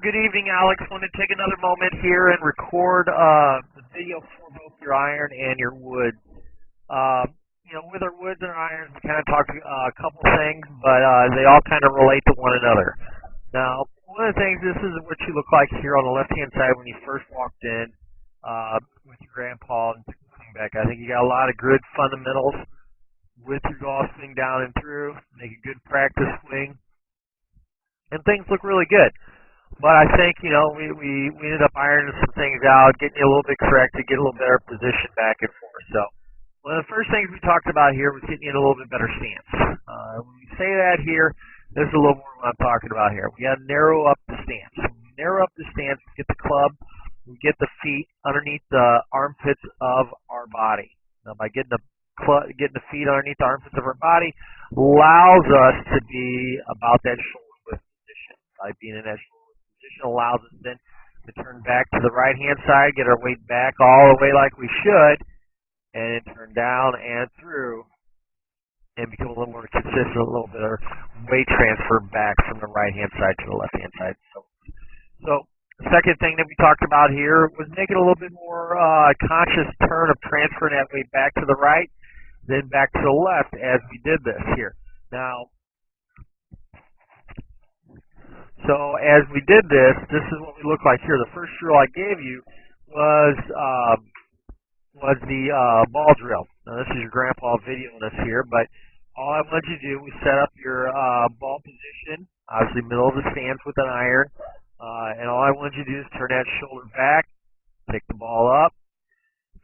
Good evening, Alex. Want to take another moment here and record the video for both your iron and your wood. With our woods and our irons, we kind of talked a couple things, but they all kind of relate to one another. Now, one of the things, this is what you look like here on the left-hand side when you first walked in with your grandpa and coming back. I think you got a lot of good fundamentals with your golf swing down and through, make a good practice swing, and things look really good. But I think, we ended up ironing some things out, getting you a little bit corrected, get a little better position back and forth. So one of the first things we talked about here was getting you in a little bit better stance. When we say that here, this is a little more what I'm talking about here. We got to narrow up the stance. When we narrow up the stance, we get the club, we get the feet underneath the armpits of our body. Now, by getting the feet underneath the armpits of our body allows us to be about that shoulder width position. By being in that shoulder position allows us then to turn back to the right-hand side, get our weight back all the way like we should, and then turn down and through and become a little more consistent, a little bit of weight transfer back from the right-hand side to the left-hand side. So the second thing that we talked about here was making a little bit more conscious turn of transferring that weight back to the right, then back to the left as we did this here. Now, so as we did this, this is what we look like here. The first drill I gave you was the ball drill. Now this is your grandpa videoing us here, but all I wanted you to do was set up your ball position, obviously middle of the stance with an iron, and all I wanted you to do is turn that shoulder back, pick the ball up,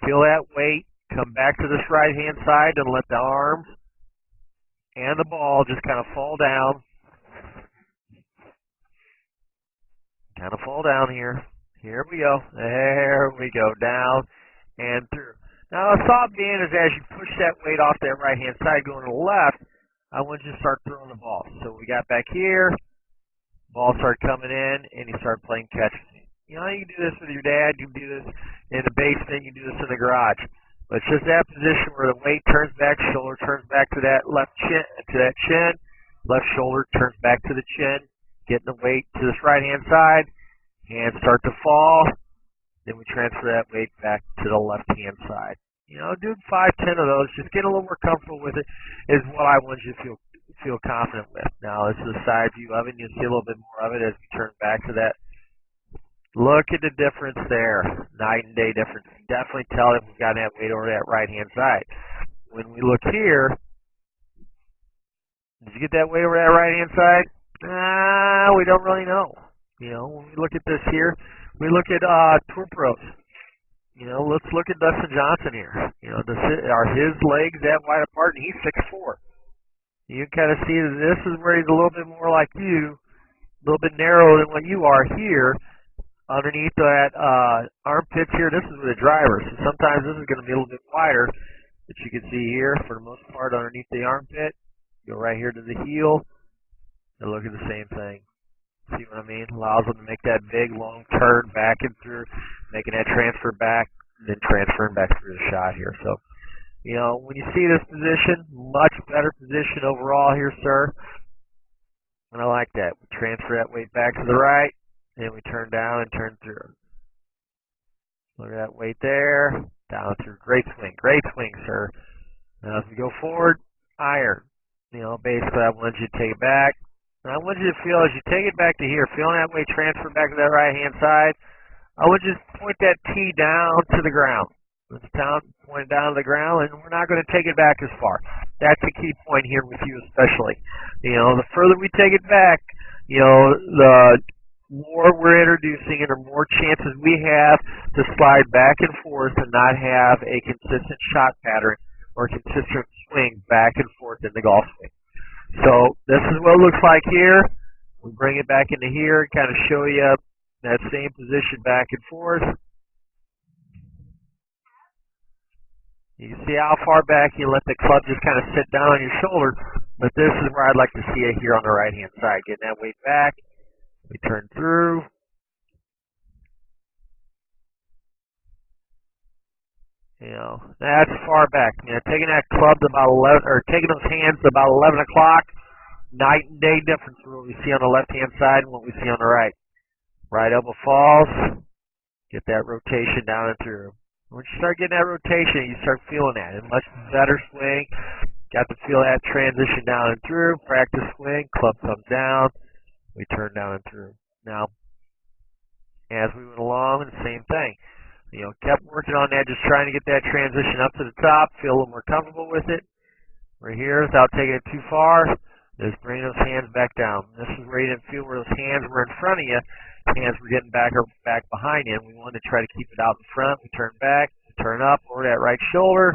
feel that weight, come back to this right-hand side and let the arms and the ball just kind of fall down. Kind of fall down here. Here we go. There we go. Down and through. Now, the thought being is as you push that weight off that right-hand side going to the left, I want you to start throwing the ball. So we got back here. Ball started coming in, and you start playing catch. You can do this with your dad. You can do this in the basement. You can do this in the garage. But it's just that position where the weight turns back, shoulder turns back to that left chin, left shoulder turns back to the chin. Getting the weight to this right-hand side, hands start to fall, then we transfer that weight back to the left-hand side. Do 5, 10 of those. Just get a little more comfortable with it is what I want you to feel confident with. Now, this is a side view of it, and you'll see a little bit more of it as we turn back to that. Look at the difference there. Night and day difference. You can definitely tell if we've got that weight over that right-hand side. When we look here, did you get that weight over that right-hand side? We don't really know. When we look at this here, we look at tour pros. Let's look at Dustin Johnson here. Are his legs that wide apart? And he's 6'4". You can kind of see that this is where he's a little bit more like you, a little bit narrower than what you are here. Underneath that armpits here, this is with a driver. So sometimes this is going to be a little bit wider, but you can see here, for the most part, underneath the armpit. Go right here to the heel. And look at the same thing. See what I mean? Allows them to make that big, long turn back and through, making that transfer back, and then transferring back through the shot here. So, when you see this position, much better position overall here, sir. And I like that. We transfer that weight back to the right, and we turn down and turn through. Look at that weight there. Down through. Great swing, sir. Now, as we go forward, iron. Basically, I want you to take it back. And I want you to feel, as you take it back to here, feeling that weight transfer back to that right-hand side, I would just point that tee down to the ground. It's point it down to the ground, and we're not going to take it back as far. That's a key point here with you especially. The further we take it back, the more we're introducing and the more chances we have to slide back and forth and not have a consistent shot pattern or consistent swing back and forth in the golf swing. So this is what it looks like here. We bring it back into here and kind of show you that same position back and forth. You can see how far back you let the club just kind of sit down on your shoulder, but this is where I'd like to see it here on the right-hand side. Getting that weight back, we turn through. That's far back. Taking that club to about 11, or taking those hands to about 11 o'clock, night and day difference from what we see on the left-hand side and what we see on the right. Right elbow falls. Get that rotation down and through. Once you start getting that rotation, you start feeling that. A much better swing. Got to feel that transition down and through. Practice swing. Club comes down. We turn down and through. Now, as we went along, the same thing. Kept working on that, just trying to get that transition up to the top, feel a little more comfortable with it. Right here, without taking it too far, just bring those hands back down. This is where you didn't feel where those hands were in front of you. Hands were getting back behind you, and we wanted to try to keep it out in front. We turn back, turn up over that right shoulder.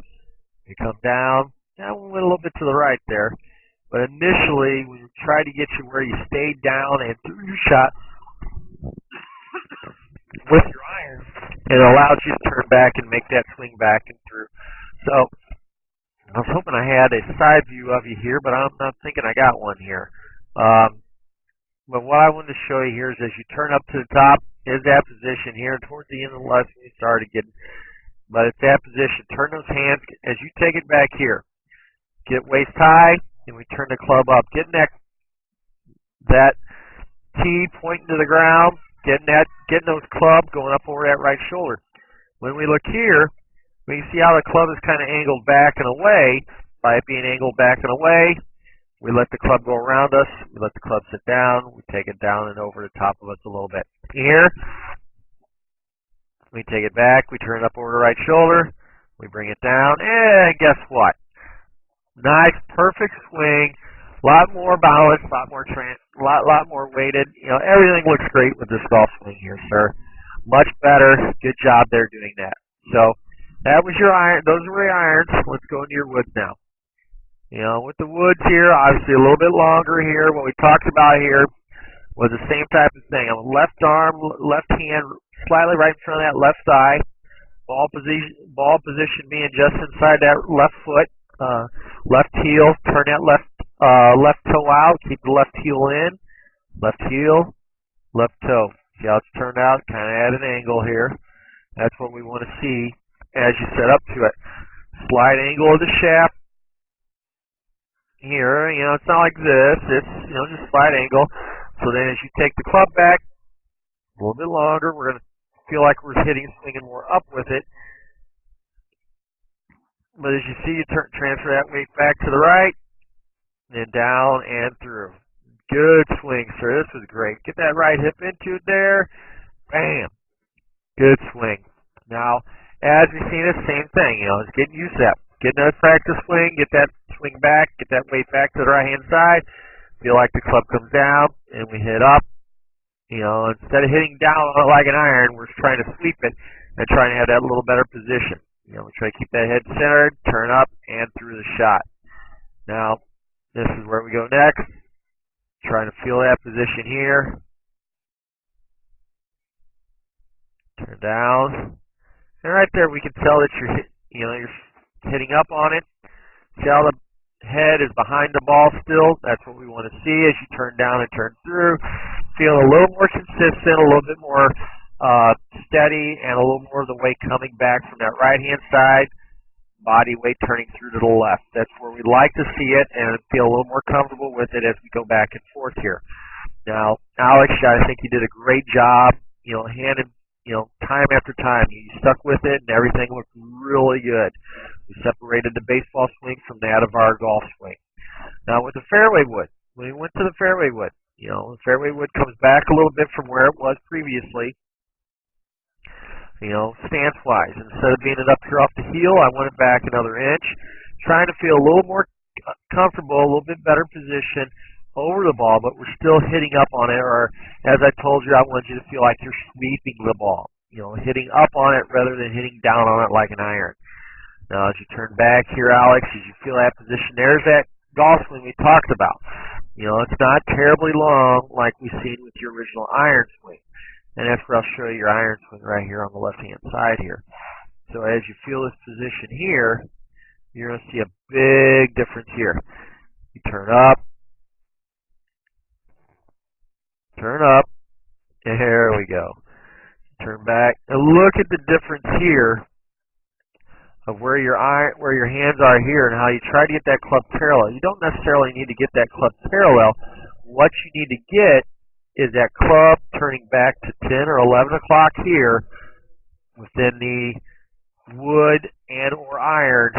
We come down. Now we went a little bit to the right there. But initially, we tried to get you where you stayed down and threw your shot with your iron. It allowed you to turn back and make that swing back and through. So I was hoping I had a side view of you here, but I'm not thinking I got one here. But what I wanted to show you here is as you turn up to the top, is that position here. Towards the end of the lesson, you started getting, but it's that position. Turn those hands as you take it back here. Get waist high, and we turn the club up. Getting that T pointing to the ground, getting those club going up over that right shoulder. When we look here, we can see how the club is kind of angled back and away. By it being angled back and away, we let the club go around us. We let the club sit down. We take it down and over the top of us a little bit. Here, we take it back. We turn it up over the right shoulder. We bring it down. And guess what? Nice, perfect swing. A lot more balance, a lot more weighted. Everything looks great with this golf swing here, sir. Much better. Good job there doing that. So that was your iron. Those were your irons. Let's go into your woods now. With the woods here, obviously a little bit longer here. What we talked about here was the same type of thing. On the left arm, left hand, slightly right in front of that left thigh. Ball position being just inside that left foot. Left heel. Turn that left toe out. Keep the left heel in. Left heel. Left toe. See how it's turned out? Kind of at an angle here. That's what we want to see as you set up to it. Slight angle of the shaft. Here, it's not like this. It's, just slight angle. So then as you take the club back, a little bit longer, we're going to feel like we're swinging more up with it. But as you see, you transfer that weight back to the right, then down and through. Good swing, sir. This was great. Get that right hip into it there. Bam. Good swing. Now, as we see the same thing, it's getting used to that. Get another practice swing, get that swing back, get that weight back to the right-hand side. Feel like the club comes down, and we hit up. Instead of hitting down on it like an iron, we're trying to sweep it and trying to have that little better position. We try to keep that head centered, turn up, and through the shot. Now, this is where we go next. Trying to feel that position here. Turn down. And right there, we can tell that you're hitting up on it. See how the head is behind the ball still? That's what we want to see as you turn down and turn through. Feel a little more consistent, a little bit more steady, and a little more of the weight coming back from that right-hand side. Body weight turning through to the left. That's where we like to see it and feel a little more comfortable with it as we go back and forth here. Now, Alex, I think you did a great job, time after time. You stuck with it and everything looked really good. We separated the baseball swing from that of our golf swing. Now, with the fairway wood, when we went to the fairway wood, the fairway wood comes back a little bit from where it was previously. Stance-wise. Instead of being it up here off the heel, I went it back another inch, trying to feel a little more comfortable, a little bit better position over the ball, but we're still hitting up on it, or as I told you, I want you to feel like you're sweeping the ball, hitting up on it rather than hitting down on it like an iron. Now, as you turn back here, Alex, as you feel that position, there's that golf swing we talked about. It's not terribly long like we've seen with your original iron swing. And that's where I'll show you your iron swing right here on the left-hand side here. So as you feel this position here, you're going to see a big difference here. You turn up, and there we go. Turn back, and look at the difference here of where your hands are here and how you try to get that club parallel. You don't necessarily need to get that club parallel. What you need to get is that club turning back to 10 or 11 o'clock here within the wood and or iron,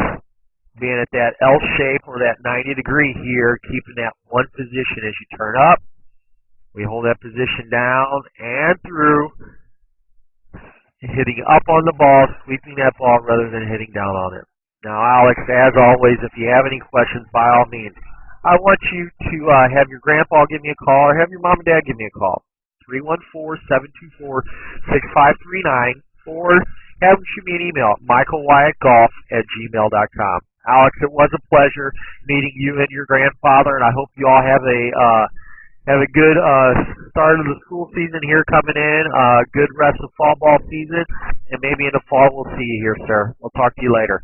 being at that L shape or that 90 degree here, keeping that one position as you turn up. We hold that position down and through, hitting up on the ball, sweeping that ball rather than hitting down on it. Now, Alex, as always, if you have any questions, by all means, I want you to have your grandpa give me a call or have your mom and dad give me a call, 314-724-6539, or have them shoot me an email, michaelwyattgolf@gmail.com. Alex, it was a pleasure meeting you and your grandfather, and I hope you all have a good start of the school season here coming in, good rest of fall ball season, and maybe in the fall we'll see you here, sir. We'll talk to you later.